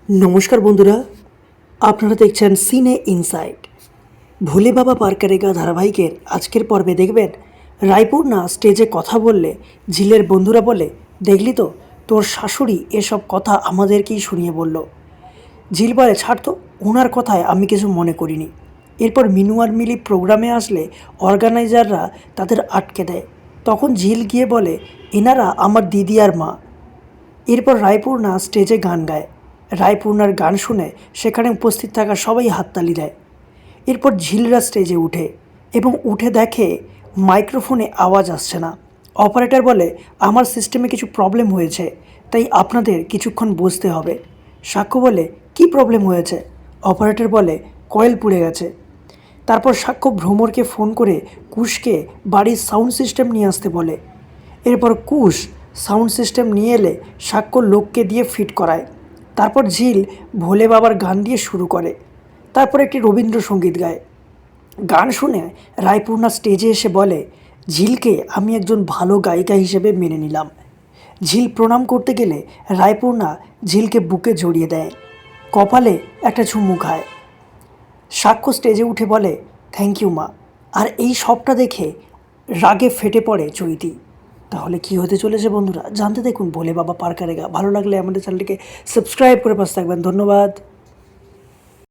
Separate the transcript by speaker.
Speaker 1: নমস্কার বন্ধুরা, আপনারা দেখছেন সিনে ইনসাইট। ভোলে বাবা পার করেগা ধারাবাহিকের আজকের পর্বে দেখবেন রায়পুর না স্টেজে কথা বললে ঝিলের বন্ধুরা বলে, দেখলি তো তোর শাশুড়ি এসব কথা আমাদেরকেই শুনিয়ে বলল। ঝিল বলে, ছাড় তো, ওনার কথায় আমি কিছু মনে করিনি। এরপর মিনু আর মিলি প্রোগ্রামে আসলে অর্গানাইজাররা তাদের আটকে দেয়। তখন ঝিল গিয়ে বলে, এনারা আমার দিদি আর মা। এরপর রায়পূর্ণা স্টেজে গান গায়। রায়পূর্ণার গান শুনে সেখানে উপস্থিত থাকা সবাই হাততালি দেয়। এরপর ঝিলরা স্টেজে উঠে এবং উঠে দেখে মাইক্রোফোনে আওয়াজ আসছে না। অপারেটর বলে, আমার সিস্টেমে কিছু প্রবলেম হয়েছে, তাই আপনাদের কিছুক্ষণ বসতে হবে। সাক্ষ্য বলে, কি প্রবলেম হয়েছে? অপারেটর বলে, কয়েল পুড়ে গেছে। তারপর সাক্ষ্য ভ্রমরকে ফোন করে কুশকে বাড়ির সাউন্ড সিস্টেম নিয়ে আসতে বলে। এরপর কুশ সাউন্ড সিস্টেম নিয়ে এলে সাক্ষ্য লোককে দিয়ে ফিট করায়। তারপর ঝিল ভোলে বাবার গান দিয়ে শুরু করে। তারপর একটি রবীন্দ্রসঙ্গীত গায়। গান শুনে রায়পূর্ণা স্টেজে এসে বলে, ঝিলকে আমি একজন ভালো গায়িকা হিসেবে মেনে নিলাম। ঝিল প্রণাম করতে গেলে রায়পূর্ণা ঝিলকে বুকে জড়িয়ে দেয়, কপালে একটা চুমু খায়। সাক্ষ্য স্টেজে উঠে বলে, থ্যাংক ইউ মা। আর এই সবটা দেখে রাগে ফেটে পড়ে চৈতি। তাহলে কি হতে চলেছে বন্ধুরা, জানতে দেখুন ভোলে বাবা পার করেগা। ভালো লাগলে আমাদের চ্যানেলটিকে সাবস্ক্রাইব করে পাশে থাকবেন। ধন্যবাদ।